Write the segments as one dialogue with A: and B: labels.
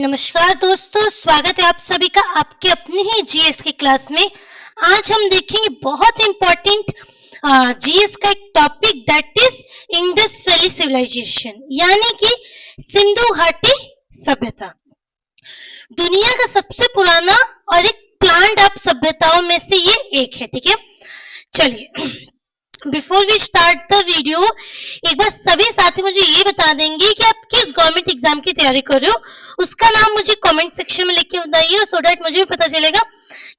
A: नमस्कार दोस्तों, स्वागत है आप सभी का आपके अपनी ही जीएस की क्लास में। आज हम देखेंगे बहुत इंपॉर्टेंट जीएस का एक topic that is Indus valley civilisation, यानी कि सिंधु घाटी सभ्यता। दुनिया का सबसे पुराना और एक प्लान्ड अप सभ्यताओं में से ये एक है। ठीक है, चलिए before we start the video एक बार सभी साथी मुझे ये बता देंगे कि आप किस गवर्नमेंट एग्जाम की तैयारी कर रहे हो, उसका नाम मुझे कमेंट सेक्शन में लिख के बताइए, सो दैट मुझे भी पता चलेगा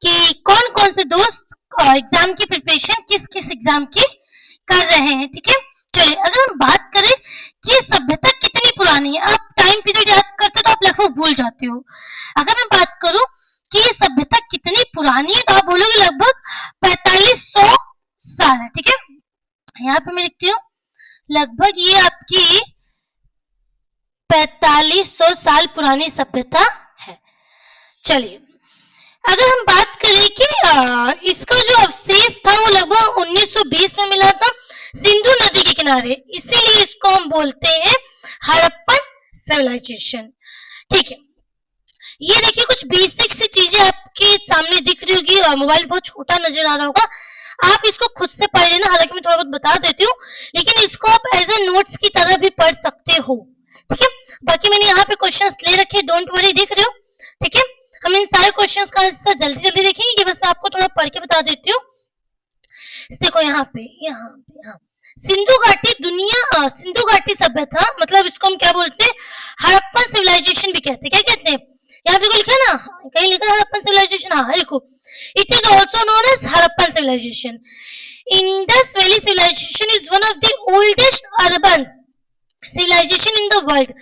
A: कि कौन कौन से दोस्त एग्जाम की प्रिपरेशन किस किस एग्जाम की कर रहे हैं। ठीक है, चलिए अगर हम बात करें कि सभ्यता कितनी पुरानी है, आप टाइम पीरियड याद करते हो तो आप लगभग भूल जाते हो। अगर मैं बात करूं कि सभ्यता कितनी पुरानी है तो आप बोलोगे लगभग 4500 साल है। ठीक है, यहाँ पे मैं लिखती हूँ लगभग ये आपकी 4500 साल पुरानी सभ्यता है। चलिए अगर हम बात करें कि इसका जो अवशेष था वो लगभग 1920 में मिला था सिंधु नदी के किनारे, इसीलिए इसको हम बोलते हैं हड़प्पन सिविलाइजेशन। ठीक है, ये देखिए कुछ बेसिक सी चीजें आपके सामने दिख रही होगी, मोबाइल बहुत छोटा नजर आ रहा होगा, आप इसको खुद से पढ़ लेना, हालांकि मैं थोड़ा बहुत बता देती हूँ, लेकिन इसको आप एज ए नोट्स की तरह भी पढ़ सकते हो। ठीक है, बाकी मैंने यहाँ पे क्वेश्चंस ले रखे, डोंट वरी, देख रहे हो। ठीक है, हम इन सारे क्वेश्चंस का आंसर जल्दी जल्दी देखेंगे, ये बस मैं आपको थोड़ा पढ़ के बता देती हूँ। देखो यहाँ पे सिंधु घाटी सिंधु घाटी सभ्यता, मतलब इसको हम क्या बोलते हैं, हड़प्पन सिविलाइजेशन भी कहते हैं। क्या कहते हैं, यहाँ पे लिखा है ना, कहीं लिखा है हड़प्पन सिविलाइजेशन, हाँ लिखो, it is also known as Harappan civilisation. Indus valley civilisation is one of the oldest urban civilisation in the world.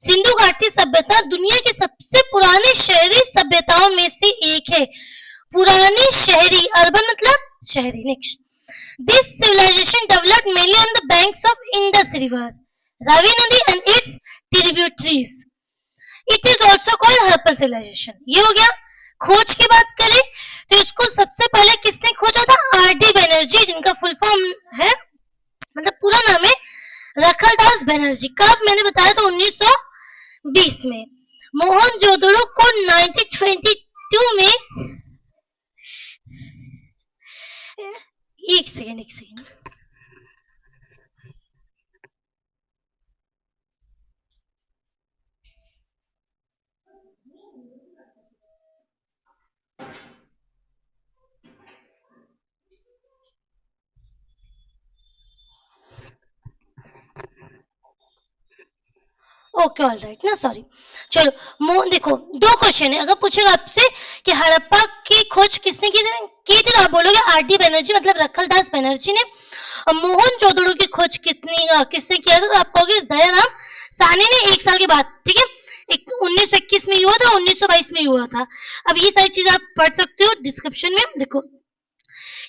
A: Sindhu घाटी सभ्यता दुनिया की सबसे पुराने शहरी सभ्यताओं में से एक है। पुरानी शहरी, अर्बन मतलब शहरी। Next, this civilization developed mainly on the banks of Indus River, Ravi Nadi and its tributaries. It is also called Harappan civilization. ये हो गया। खोज की बात करें तो इसको सबसे पहले किसने खोजा था, आर.डी. बनर्जी, जिनका फुल फॉर्म है, मतलब पूरा नाम है रखलदास बनर्जी। कब मैंने बताया तो 1920 में। मोहनजोदड़ो को 1922 में, एक सेकेंड ओके, ऑल राइट ना, सॉरी। चलो देखो दो क्वेश्चन है, अगर पूछेगा आपसे कि हड़प्पा की खोज किसने की थी तो आप बोलोगे आर.डी. बनर्जी, मतलब रखलदास बनर्जी ने। और मोहनजोदड़ो की खोज किसने किया था तो आप कहोगे दयाराम साहनी ने, 1 साल के बाद। ठीक है, 1921 में हुआ था, 1922 में हुआ था। अब ये सारी चीज आप पढ़ सकते हो डिस्क्रिप्शन में। देखो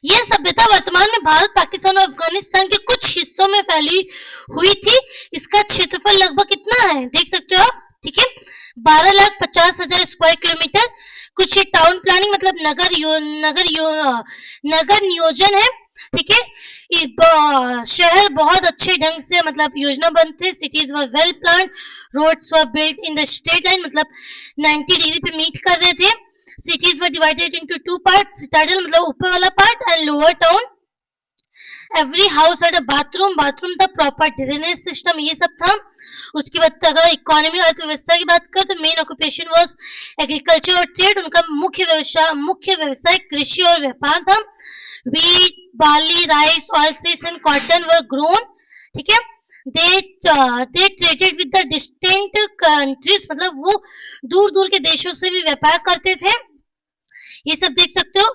A: यह सभ्यता वर्तमान में भारत, पाकिस्तान और अफगानिस्तान के कुछ हिस्सों में फैली हुई थी। इसका क्षेत्रफल लगभग कितना है देख सकते हो आप। ठीक है, 12,50,000 स्क्वायर किलोमीटर। कुछ ये टाउन प्लानिंग मतलब नगर नियोजन है। ठीक है, शहर बहुत अच्छे ढंग से मतलब योजनाबद्ध थे। Cities were well planned, roads were built in the straight line, मतलब 90 डिग्री पे मीट कर रहे थे। Cities were divided into 2 parts, citadel मतलब ऊपर वाला part and lower town. Every house had a bathroom था, proper drainage system, ये सब था। उसके बाद अगर इकोनॉमी अर्थव्यवस्था की बात करें तो मेन ऑक्यूपेशन वाज एग्रीकल्चर और ट्रेड। उनका मुख्य व्यवसाय कृषि और व्यापार था। Wheat, barley, rice, oilseeds and cotton were grown. ठीक है, they traded with the distant countries, मतलब वो दूर दूर के देशों से भी व्यापार करते थे। ये सब देख सकते हो।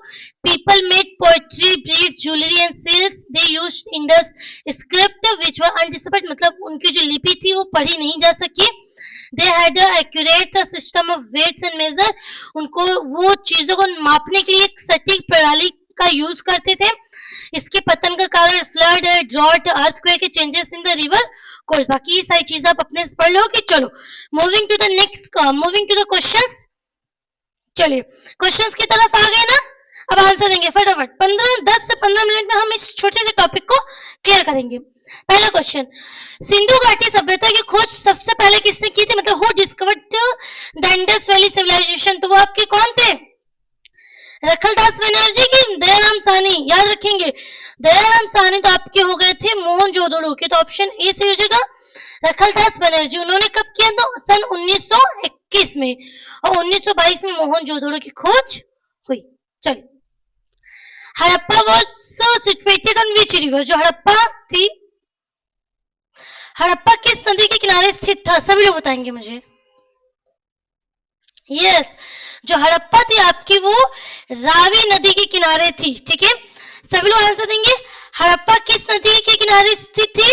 A: People made poetry, beads, jewelry and seals. They used Indus script which were undeciphered, मतलब उनकी जो लिपि थी वो पढ़ी नहीं जा सकी। They had a accurate system of weights and measure. उनको वो चीजों को मापने के लिए एक सटीक प्रणाली का यूज करते थे। इसके पतन का कारण फ्लड है, ड्रॉट, अर्थक्वेक के changes in the river course. बाकी ये सारी चीजें आप अपने से पढ़ लो कि चलो मूविंग टू द क्वेश्चंस। चलिए क्वेश्चंस की तरफ आ गए ना। अब आंसर देंगे फटाफट, 10 से 15 मिनट में हम इस छोटे से टॉपिक को क्लियर करेंगे। पहला क्वेश्चन, सिंधु घाटी सभ्यता की खोज सबसे पहले किसने की थी, मतलब who discovered the Indus valley civilisation, तो वो आपके कौन थे, रखलदास बनर्जी की दयाराम साहनी, याद रखेंगे दयाराम साहनी तो आपके हो गए थे मोहनजोदड़ो के, तो ऑप्शन ए से हो जाएगा रखलदास बनर्जी। उन्होंने कब किया, तो सन 1921 में, और 1922 में मोहनजोदड़ो की खोज हुई। चलिए, Harappa was situated on which river, जो हड़प्पा थी, हड़प्पा किस नदी के किनारे स्थित था, सभी लोग बताएंगे मुझे। यस, जो हड़प्पा थी आपकी वो रावी नदी के किनारे थी, ठीक है, सभी लोग आंसर देंगे। हड़प्पा किस नदी के किनारे स्थित थी,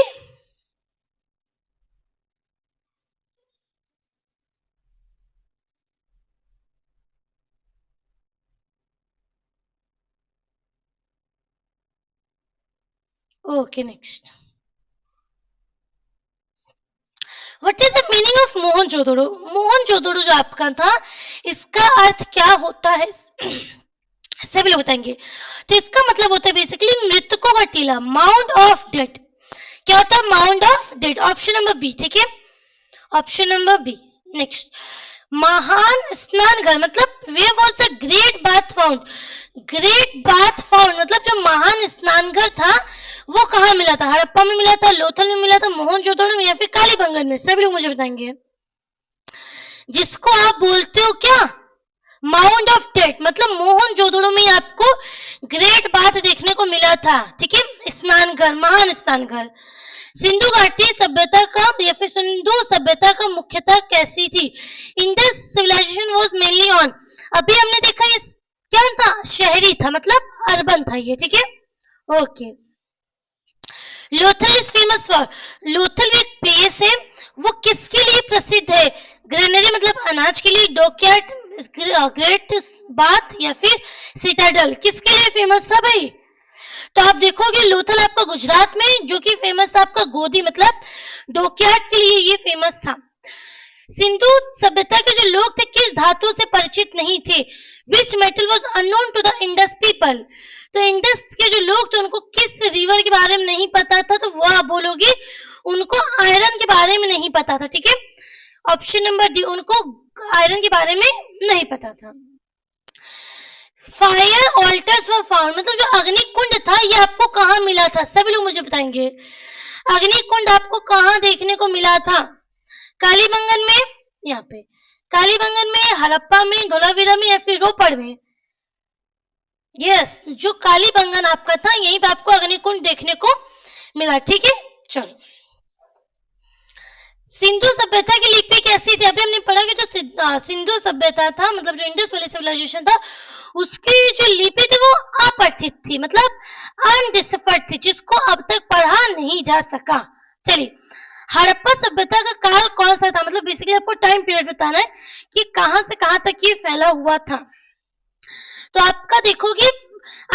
A: okay next, what is the meaning of Mohenjodaro, Mohenjodaro जो आपका था इसका अर्थ क्या होता है, सभी लोग बताएंगे। तो इसका मतलब होता है बेसिकली मृतकों का टीला, माउंड ऑफ डेड, क्या होता है, mound of dead, option number B, ठीक है, ऑप्शन नंबर बी। नेक्स्ट, महान स्नान घर, मतलब वे was the great bath found, great bath found मतलब जो महान स्नान घर था वो कहाँ मिला था, हड़प्पा में मिला था, लोथल में मिला था, मोहनजोदड़ो में, या फिर कालीबंगन में, सभी लोग मुझे बताएंगे। जिसको आप बोलते हो क्या, माउंड ऑफ डेड, मतलब मोहनजोदड़ो में आपको ग्रेट बाथ देखने को मिला था, ठीक है, स्नान घर, महान स्नान घर। सिंधु घाटी सभ्यता का या फिर सिंधु सभ्यता का मुख्यतः कैसी थी, Indus civilisation was mainly on, अभी हमने देखा ये क्या था, शहरी था, मतलब अर्बन था ये, ठीक है, okay. Lothal is famous for, Lothal भी एक प्लेस है, वो किसके लिए प्रसिद्ध है, ग्रेनरी मतलब अनाज के लिए, डॉकयार्ड, ग्रेट बाथ, या फिर सिटाडल, किसके लिए फेमस था भाई, तो आप देखोगे लोथल आपका गुजरात में, जो कि फेमस था आपका गोदी मतलब डॉकयार्ड के लिए ये फेमस था। सिंधु सभ्यता के जो लोग थे किस धातु से परिचित नहीं थे, which metal was unknown to the Indus people, तो इंडस के जो लोग थे उनको किस रिवर के बारे में नहीं पता था, तो वो आप बोलोगे उनको आयरन के बारे में नहीं पता था, ठीक है, ऑप्शन नंबर डी, उनको आयरन के बारे में नहीं पता था। फायर ऑल्टर्स वर फाउंड, मतलब जो अग्निकुंड था ये आपको कहाँ मिला था, सभी लोग मुझे बताएंगे, अग्निकुंड आपको कहाँ देखने को मिला था, कालीबंगन में, यहाँ पे कालीबंगन में, हड़प्पा में, धोलावीरा में, या फिर रोपड़ में। यस, जो कालीबंगन आपका था यहीं पे आपको अग्निकुंड देखने को मिला, ठीक है। चलो, सिंधु सभ्यता की लिपि कैसी थी, अभी हमने पढ़ा कि जो सिंधु सभ्यता था मतलब जो इंडस वैली सिविलाइजेशन था उसकी जो लिपि थी वो अपरिचित थी, मतलब अनडिसिफर्ड थी, जिसको अब तक पढ़ा नहीं जा सका। चलिए, हड़प्पा सभ्यता का काल कौन सा था, मतलब बेसिकली आपको टाइम पीरियड बताना है कि कहां से कहां तक ये फैला हुआ था। तो आपका देखोगे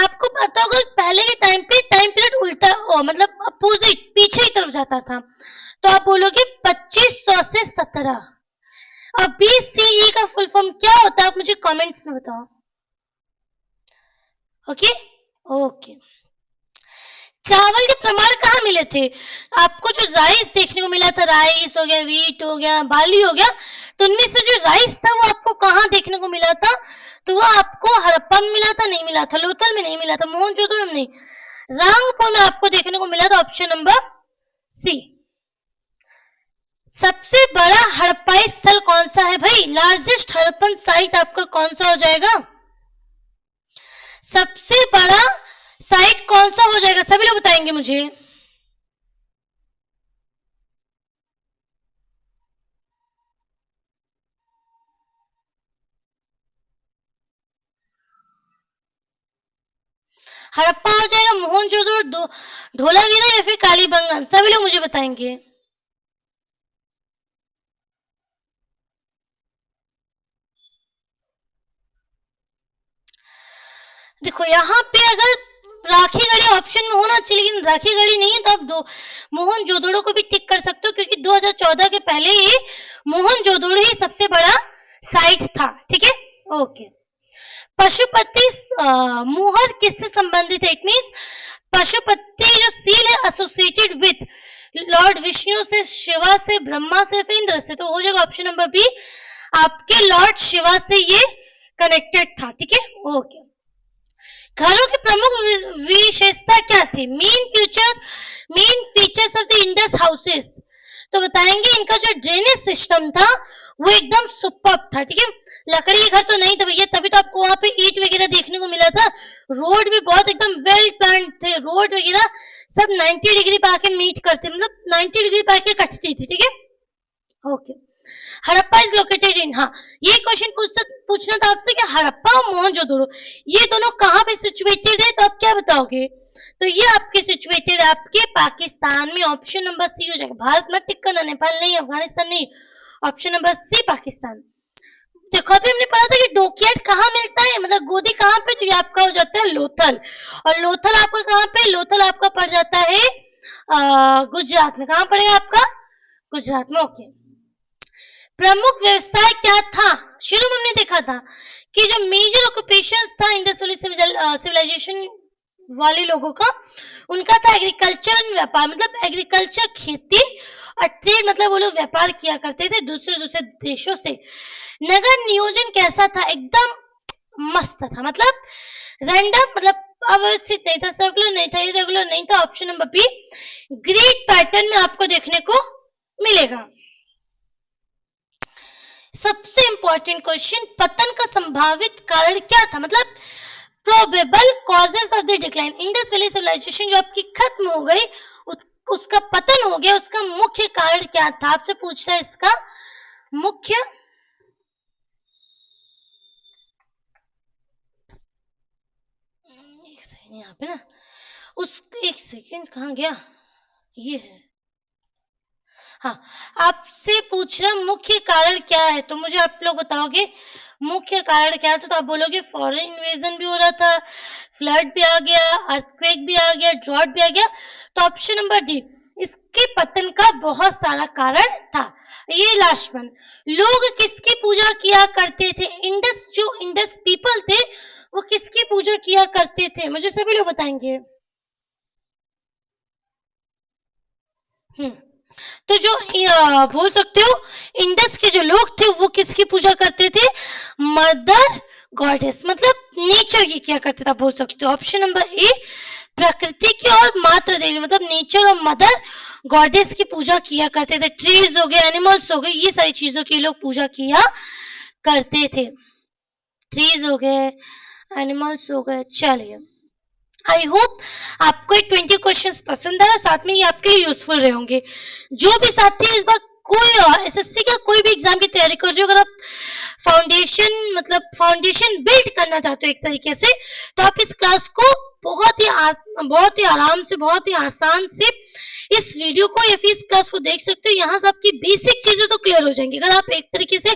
A: आपको पता होगा पहले के टाइम पे टाइम पीरियड उल्टा मतलब अपोजिट पीछे की तरफ जाता था, तो आप बोलोगे 2500 से 17। अब BCE का फुल फॉर्म क्या होता है आप मुझे कमेंट्स में बताओ। ओके ओके, चावल के प्रमाण कहाँ मिले थे, आपको जो राइस देखने को मिला था, राइस हो गया, वीट हो गया, बार्ली हो गया, तो उनमें से जो राइस था वो आपको कहाँ देखने को मिला था, तो वो आपको हड़प्पा में मिला था, नहीं मिला था, लोथल में नहीं मिला था, मोहनजोदड़ो में नहीं, रांगपुर में आपको देखने को मिला था, ऑप्शन नंबर सी। सबसे बड़ा हड़प्पाई स्थल कौन सा है भाई, लार्जेस्ट हड़प्पन साइट आपका कौन सा हो जाएगा, सबसे बड़ा साइट कौन सा हो जाएगा, सभी लोग बताएंगे मुझे। हड़प्पा हो जाएगा, मोहनजोदड़ो, धोलावीरा, या फिर कालीबंगन, सभी लोग मुझे बताएंगे। देखो यहाँ पे अगर राखी गढ़ी ऑप्शन में होना चाहिए, लेकिन राखी गढ़ी नहीं है, तो आप मोहनजोदड़ो को भी टिक कर सकते हो, क्योंकि 2014 के पहले ही मोहनजोदड़ो ही सबसे बड़ा साइट था, ठीक है, ओके। पशुपति मोहर किससे संबंधित है? इट मीन्स पशुपति जो सील है एसोसिएटेड विथ लॉर्ड विष्णु से, शिवा से, ब्रह्मा से, फिर इंद्र से। तो हो जाएगा ऑप्शन नंबर बी, आपके लॉर्ड शिवा से ये कनेक्टेड था। ठीक है, ओके। घरों की प्रमुख विशेषता क्या थी? Main features of the Indus houses. तो बताएंगे इनका जो ड्रेनेज सिस्टम था वो एकदम सुपर्ब था। ठीक है, लकड़ी के घर तो नहीं था भैया, तभी तो आपको वहां पे ईंट वगैरह देखने को मिला था। रोड भी बहुत एकदम वेल प्लान्ड थे, रोड वगैरह सब 90 डिग्री पे आके मीट करते, मतलब 90 डिग्री पे आके कटती थी। ठीक है, okay. Harappa is located in, हाँ ये क्वेश्चन पूछना था आपसे कि हड़प्पा और मोहनजोदड़ो ये दोनों कहाँ पे सिचुएटेड है, तो आप क्या बताओगे? तो ये आपके सिचुएटेड है आपके पाकिस्तान में। ऑप्शन नंबर सी हो जाएगा। भारत मत टिक करना, नेपाल नहीं, अफगानिस्तान नहीं, ऑप्शन नंबर सी पाकिस्तान। देखो अभी हमने पढ़ा था कि डॉकयार्ड कहाँ मिलता है, मतलब गोदी कहाँ पे, तो ये आपका हो जाता है लोथल। और लोथल आपका कहाँ पे? लोथल आपका पड़ जाता है गुजरात में। कहाँ पड़ेगा आपका? गुजरात में, ओके। प्रमुख व्यवसाय क्या था? शुरू में हमने देखा था कि जो मेजर ऑक्यूपेशंस था इंडस वैली सिविलाइजेशन वाले लोगों का, उनका था एग्रीकल्चर एंड व्यापार, मतलब एग्रीकल्चर खेती, और ट्रेड मतलब वो लोग व्यापार किया करते थे दूसरे देशों से। नगर नियोजन कैसा था? एकदम मस्त था, मतलब रैंडम, मतलब अव्यवस्थित नहीं था, सर्कुलर नहीं था, इरेगुलर नहीं था। Option number B grid pattern में आपको देखने को मिलेगा। सबसे इंपॉर्टेंट क्वेश्चन, पतन का संभावित कारण क्या था? मतलब probable causes of the decline. Indus valley civilisation जो आपकी खत्म हो गई, उसका पतन हो गया, उसका मुख्य कारण क्या था? आपसे पूछ रहा है इसका मुख्य, एक सेकंड यहाँ पे ना, उस एक सेकंड कहाँ गया, ये है, हाँ आपसे पूछ रहा मुख्य कारण क्या है, तो मुझे आप लोग बताओगे मुख्य कारण क्या है, तो आप बोलोगे फॉरेन इन्वेजन भी हो रहा था, फ्लड भी आ गया, अर्थक्वेक भी आ गया, ड्रॉट भी आ गया। तो ऑप्शन नंबर डी, इसके पतन का बहुत सारा कारण था। ये लास्ट वन, लोग किसकी पूजा किया करते थे? जो इंडस पीपल थे वो किसकी पूजा किया करते थे? मुझे सभी लोग बताएंगे। तो जो बोल सकते हो इंडस के जो लोग थे वो किसकी पूजा करते थे? मदर गॉडेस, मतलब नेचर की किया करते थे, बोल सकते हो। ऑप्शन नंबर ए प्रकृति की और मातृ देवी, मतलब नेचर और मदर गॉडेस की पूजा किया करते थे। ट्रीज हो गए, एनिमल्स हो गए, ये सारी चीजों की लोग पूजा किया करते थे। ट्रीज हो गए, एनिमल्स हो गए। चलिए, आई होप आपको ये 20 क्वेश्चंस पसंद आए और साथ में ये आपके लिए यूजफुल रहे होंगे। जो भी साथी इस बार कोई एसएससी का कोई भी एग्जाम की तैयारी कर रहे हो, अगर आप फाउंडेशन बिल्ड करना चाहते हो एक तरीके से, तो आप इस क्लास को बहुत ही आराम से, बहुत ही आसान से इस वीडियो को या फिर इस क्लास को देख सकते हो। यहाँ से आपकी बेसिक चीजें तो क्लियर हो जाएंगी। अगर आप एक तरीके से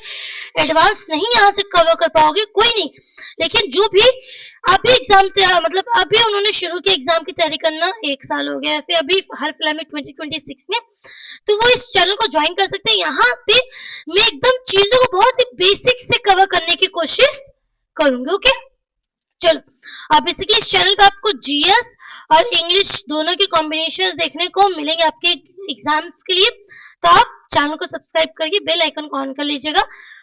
A: एडवांस नहीं यहाँ से कवर कर पाओगे कोई नहीं, लेकिन जो भी अभी एग्जाम मतलब अभी उन्होंने शुरू किया एग्जाम की तैयारी करना, 1 साल हो गया, फिर अभी हाल फिलहाल में 2026 में, तो वो इस चैनल को ज्वाइन कर सकते हैं। यहाँ पे मैं एकदम चीजों को बहुत ही बेसिक से कवर करने की कोशिश करूंगी। ओके, चलो अब बेसिकली इस चैनल पे आपको जीएस और इंग्लिश दोनों के कॉम्बिनेशन देखने को मिलेंगे आपके एग्जाम्स के लिए। तो आप चैनल को सब्सक्राइब करके बेल आइकन को ऑन कर लीजिएगा,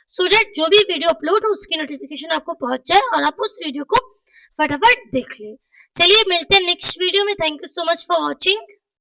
A: सो दैट जो भी वीडियो अपलोड हो उसकी नोटिफिकेशन आपको पहुंच जाए और आप उस वीडियो को फटाफट देख लें। चलिए मिलते हैं नेक्स्ट वीडियो में। Thank you so much for watching.